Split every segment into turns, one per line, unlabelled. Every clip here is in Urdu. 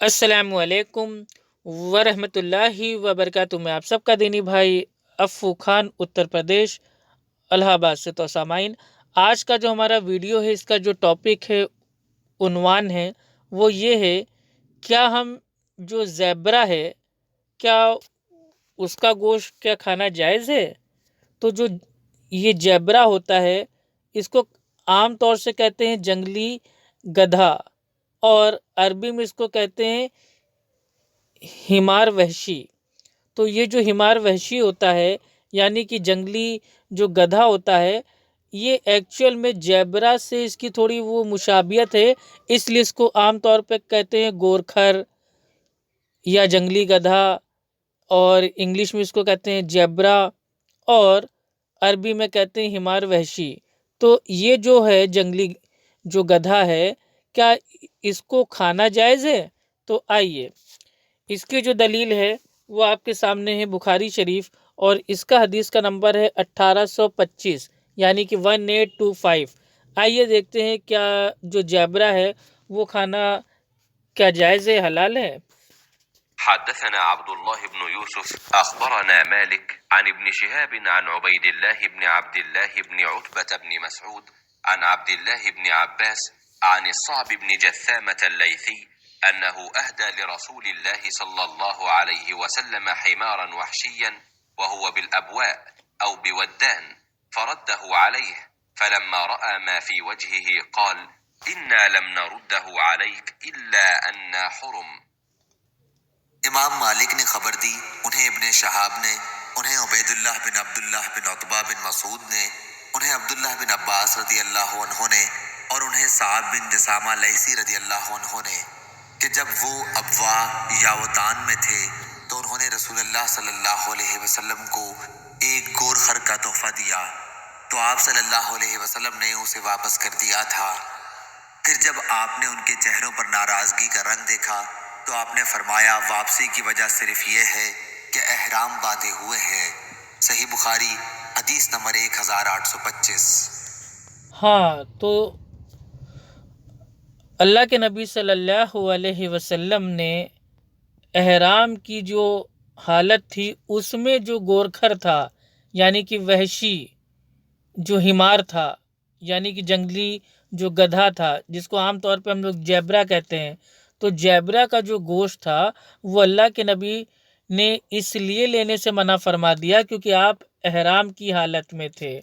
السلام علیکم ورحمۃ اللہ وبرکاتہ۔ میں آپ سب کا دینی بھائی افو خان اتر پردیش الہ آباد سے۔ تو سامعین، آج کا جو ہمارا ویڈیو ہے، اس کا جو ٹاپک ہے، عنوان ہے، وہ یہ ہے: کیا ہم جو زیبرا ہے، کیا اس کا گوشت کیا کھانا جائز ہے؟ تو جو یہ زیبرا ہوتا ہے، اس کو عام طور سے کہتے ہیں جنگلی گدھا، اور عربی میں اس کو کہتے ہیں ہمار وحشی۔ تو یہ جو ہمار وحشی ہوتا ہے، یعنی کہ جنگلی جو گدھا ہوتا ہے، یہ ایکچوئل میں زیبرا سے اس کی تھوڑی وہ مشابہت ہے، اس لیے اس کو عام طور پہ کہتے ہیں گورکھر یا جنگلی گدھا، اور انگلش میں اس کو کہتے ہیں زیبرا، اور عربی میں کہتے ہیں ہمار وحشی۔ تو یہ جو ہے جنگلی جو گدھا ہے، کیا اس کو کھانا جائز ہے؟ تو آئیے، اس کی جو دلیل ہے وہ آپ کے سامنے ہے، بخاری شریف، اور اس کا حدیث کا نمبر ہے 1825، یعنی کہ 1825۔ آئیے دیکھتے ہیں کیا جو زیبرا ہے وہ کھانا کیا جائز ہے، حلال ہے۔
حدثنا عبد الله بن يوسف أخبرنا مالك عن ابن شهاب عن عبيد الله بن عبد الله بن عتبة بن مسعود عن عبد الله بن عباس عن الصعب بن جثامة الليثي أنه أهدى لرسول الله صلى الله عليه وسلم حمارا وحشيا وهو بالأبواء أو بودان فرده عليه، فلما رأى ما في وجهه قال: إنا لم نرده عليك إلا أن حرم۔
امام مالک نے خبر دی، انہیں ابن شہاب نے، انہیں عبید اللہ بن عبداللہ بن عتبہ بن مسعود نے، انہیں عبداللہ بن عباس رضی اللہ عنہ نے، اور انہیں صعب بن جثامہ لیثی رضی اللہ عنہ نے، کہ جب وہ ابوا یا وطان میں تھے تو انہوں نے رسول اللہ صلی اللہ علیہ وسلم کو ایک گور خر کا تحفہ دیا، تو آپ صلی اللہ علیہ وسلم نے اسے واپس کر دیا تھا۔ پھر جب آپ نے ان کے چہروں پر ناراضگی کا رنگ دیکھا تو آپ نے فرمایا، واپسی کی وجہ صرف یہ ہے کہ احرام باندھے ہوئے ہیں۔ صحیح بخاری حدیث نمبر 1825۔
ہاں، تو اللہ کے نبی صلی اللہ علیہ وسلم نے احرام کی جو حالت تھی، اس میں جو گورکھر تھا، یعنی کہ وحشی جو ہمار تھا، یعنی کہ جنگلی جو گدھا تھا، جس کو عام طور پہ ہم لوگ زیبرا کہتے ہیں، تو زیبرا کا جو گوشت تھا وہ اللہ کے نبی نے اس لیے لینے سے منع فرما دیا کیونکہ آپ احرام کی حالت میں تھے۔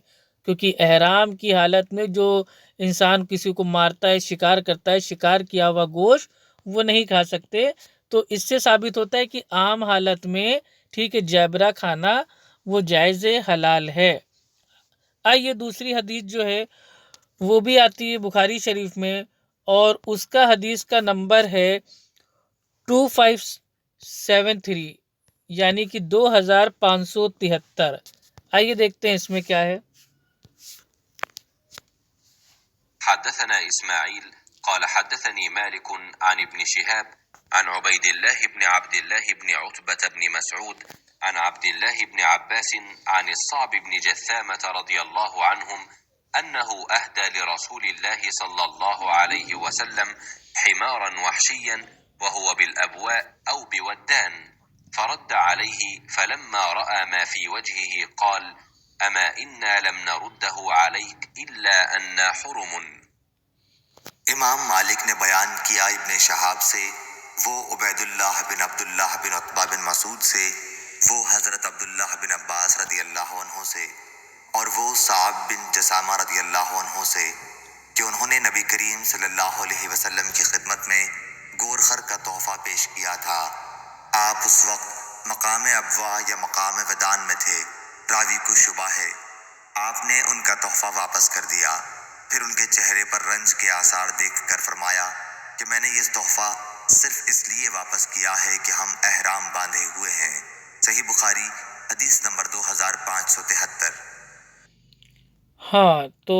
کیونکہ احرام کی حالت میں جو انسان کسی کو مارتا ہے، شکار کرتا ہے، شکار کیا ہوا گوشت وہ نہیں کھا سکتے۔ تو اس سے ثابت ہوتا ہے کہ عام حالت میں ٹھیک ہے، زیبرا کھانا وہ جائز حلال ہے۔ آئیے دوسری حدیث جو ہے وہ بھی آتی ہے بخاری شریف میں، اور اس کا حدیث کا نمبر ہے 2573، یعنی کہ 2573۔ آئیے دیکھتے ہیں اس میں کیا ہے۔
حدثنا إسماعيل قال حدثني مالك عن ابن شهاب عن عبيد الله بن عبد الله بن عتبة بن مسعود عن عبد الله بن عباس عن الصعب بن جثامة رضي الله عنهم أنه أهدى لرسول الله صلى الله عليه وسلم حمارا وحشيا وهو بالأبواء أو بودان فرد عليه، فلما رأى ما في وجهه قال: أما إنا لم نرده عليك إلا أن حرم۔
امام مالک نے بیان کیا ابن شہاب سے، وہ عبید اللہ بن عبداللہ بن عتبہ بن مسعود سے، وہ حضرت عبداللہ بن عباس رضی اللہ عنہ سے، اور وہ صعب بن جثامہ رضی اللہ عنہ سے، کہ انہوں نے نبی کریم صلی اللہ علیہ وسلم کی خدمت میں گورخر کا تحفہ پیش کیا تھا۔ آپ اس وقت مقام ابوا یا مقام ودان میں تھے، راوی کو شبہ ہے۔ آپ نے ان کا تحفہ واپس کر دیا، پھر ان کے چہرے پر رنج کے آثار دیکھ کر فرمایا کہ میں نے یہ تحفہ صرف اس لیے واپس کیا ہے کہ ہم احرام باندھے ہوئے ہیں۔ صحیح بخاری حدیث نمبر 2573۔
ہاں، تو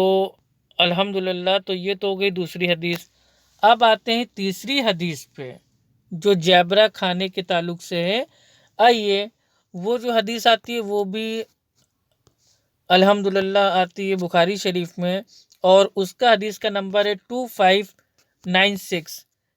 الحمدللہ، تو یہ تو ہو گئی دوسری حدیث۔ اب آتے ہیں تیسری حدیث پہ جو زیبرا کھانے کے تعلق سے ہے۔ آئیے، وہ جو حدیث آتی ہے وہ بھی الحمدللہ آتی ہے بخاری شریف میں، اور اس کا حدیث کا نمبر ہے 2596،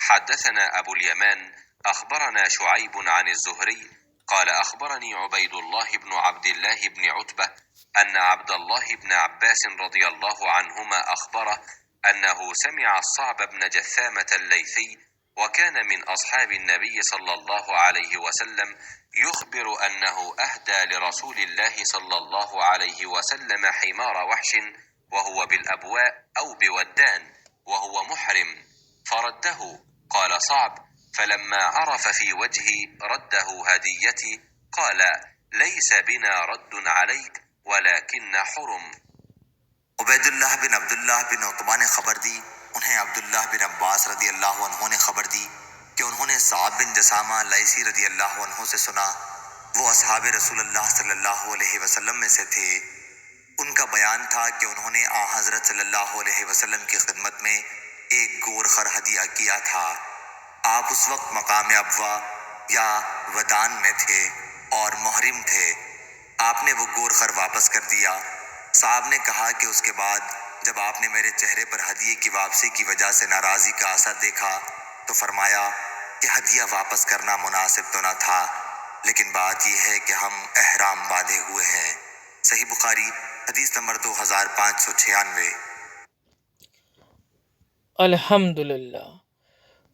حدثنا أبو اليمان أخبرنا شعيب عن الزهري قال أخبرني عبيد الله بن عبد الله بن عتبة أن عبد الله بن عباس رضي الله عنهما أخبره أنه سمع الصعب بن جثامة الليثي وكان من أصحاب النبي صلى الله عليه وسلم يخبر أنه أهدى لرسول الله صلى الله عليه وسلم حمار وحش وهو بالأبواء أو بودان وهو محرم فرده. قال صعب فلما عرف في وجهي رده هديتي قال ليس بنا رد عليك ولكن حرم.
عبیداللہ بن عبداللہ بن عتبہ نے خبر دی، انہیں عبداللہ بن عباس رضی اللہ عنہ نے خبر دی کہ انہوں نے صعب بن جسامہ لیثی رضی اللہ عنہ سے سنا، وہ اصحاب رسول اللہ صلی اللہ علیہ وسلم میں سے تھے۔ ان کا بیان تھا کہ انہوں نے آن حضرت صلی اللہ علیہ وسلم کی خدمت میں ایک گور خر ہدیہ کیا تھا۔ آپ اس وقت مقام ابوا یا ودان میں تھے اور محرم تھے۔ آپ نے وہ گور خر واپس کر دیا۔ صاحب نے کہا کہ اس کے بعد جب آپ نے میرے چہرے پر ہدیے کی واپسی کی وجہ سے ناراضی کا اثر دیکھا تو فرمایا کہ ہدیہ واپس کرنا مناسب تو نہ تھا، لیکن بات یہ ہے کہ ہم احرام باندھے ہوئے ہیں۔ صحیح بخاری حدیث نمبر 2596۔
الحمدللہ۔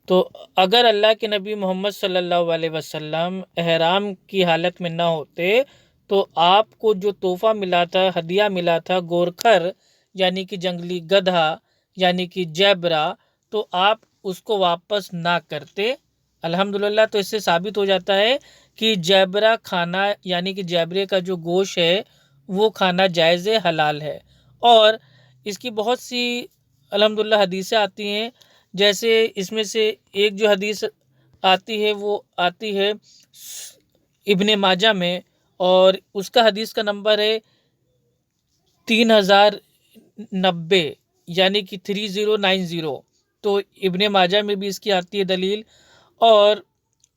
تو اگر اللہ کے نبی محمد صلی اللہ علیہ وسلم احرام کی حالت میں نہ ہوتے تو آپ کو جو تحفہ ملا تھا، ہدیہ ملا تھا گورکھر یعنی کہ جنگلی گدھا یعنی کہ جیبرا، تو آپ اس کو واپس نہ کرتے۔ الحمدللہ۔ تو اس سے ثابت ہو جاتا ہے کہ جیبرا کھانا یعنی کہ جیبرے کا جو گوشت ہے وہ کھانا جائز حلال ہے۔ اور اس کی بہت سی الحمدللہ حدیثیں آتی ہیں، جیسے اس میں سے ایک جو حدیث آتی ہے وہ آتی ہے ابن ماجہ میں، اور اس کا حدیث کا نمبر ہے 3090 یعنی کہ 3090۔ تو ابن ماجہ میں بھی اس کی آتی ہے دلیل۔ اور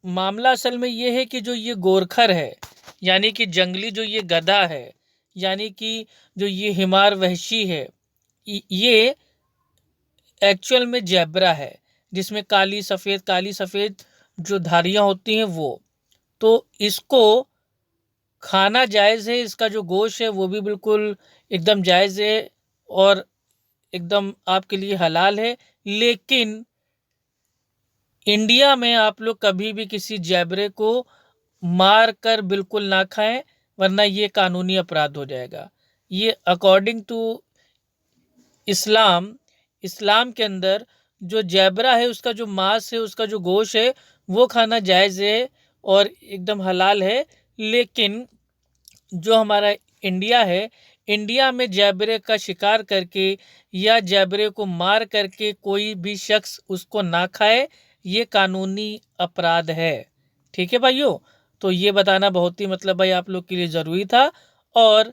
معاملہ اصل میں یہ ہے کہ جو یہ گورکھر ہے یعنی کہ جنگلی جو یہ گدھا ہے یعنی کہ جو یہ حمار وحشی ہے، یہ ایکچول میں جیبرا ہے، جس میں کالی سفید جو دھاریاں ہوتی ہیں وہ، تو اس کو کھانا جائز ہے۔ اس کا جو گوشت ہے وہ بھی بالکل ایک دم جائز ہے اور ایک دم آپ کے لیے حلال ہے۔ لیکن انڈیا میں آپ لوگ کبھی بھی کسی جیبرے کو مار کر بالکل نہ کھائیں، ورنہ یہ قانونی اپرادھ ہو جائے گا۔ یہ اکارڈنگ ٹو اسلام کے اندر جو جیبرا ہے اس کا جو ماس ہے، اس کا جو گوشت ہے وہ کھانا جائز ہے اور ایک دم حلال ہے۔ لیکن جو ہمارا انڈیا ہے، انڈیا میں جیبرے کا شکار کر کے یا جیبرے کو مار کر کے کوئی بھی شخص اس کو نہ کھائے، یہ قانونی اپرادھ ہے۔ ٹھیک ہے بھائیو؟ تو یہ بتانا بہت ہی بھائی آپ لوگ کے لیے ضروری تھا۔ اور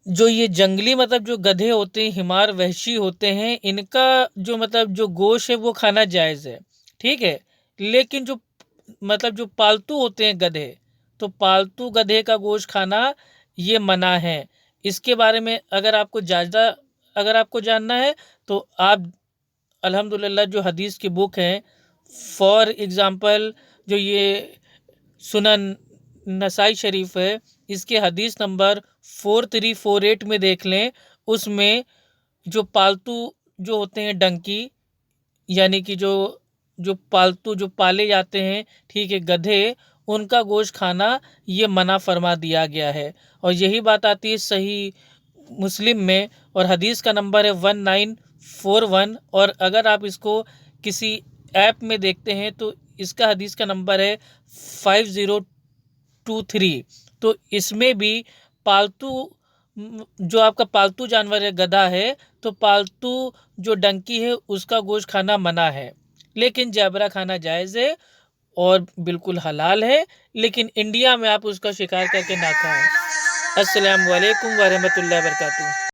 جو یہ جنگلی جو گدھے ہوتے ہیں، حمار وحشی ہوتے ہیں، ان کا جو جو گوشت ہے وہ کھانا جائز ہے، ٹھیک ہے۔ لیکن جو پالتو ہوتے ہیں گدھے، تو پالتو گدھے کا گوشت کھانا یہ منع ہے۔ اس کے بارے میں اگر آپ کو جاننا ہے تو آپ الحمدللہ جو حدیث کی بک ہیں، فار ایگزامپل جو یہ سنن نسائی شریف ہے، اس کے حدیث نمبر 4348 میں دیکھ لیں۔ اس میں جو پالتو جو ہوتے ہیں ڈنکی یعنی کہ جو پالتو جو پالے جاتے ہیں، ٹھیک ہے، گدھے، ان کا گوشت کھانا یہ منع فرما دیا گیا ہے۔ اور یہی بات آتی ہے صحیح مسلم میں، اور حدیث کا نمبر ہے 1941۔ اور اگر آپ اس کو کسی ایپ میں دیکھتے ہیں تو اس کا حدیث کا نمبر ہے 5023۔ تو اس میں بھی پالتو جو آپ کا پالتو جانور ہے گدھا ہے، تو پالتو جو ڈنکی ہے اس کا گوشت کھانا منع ہے، لیکن جیبرا کھانا جائز ہے اور بالکل حلال ہے۔ لیکن انڈیا میں آپ اس کا شکار کر کے نہ کھائیں۔ السلام علیکم ورحمۃ اللہ وبرکاتہ۔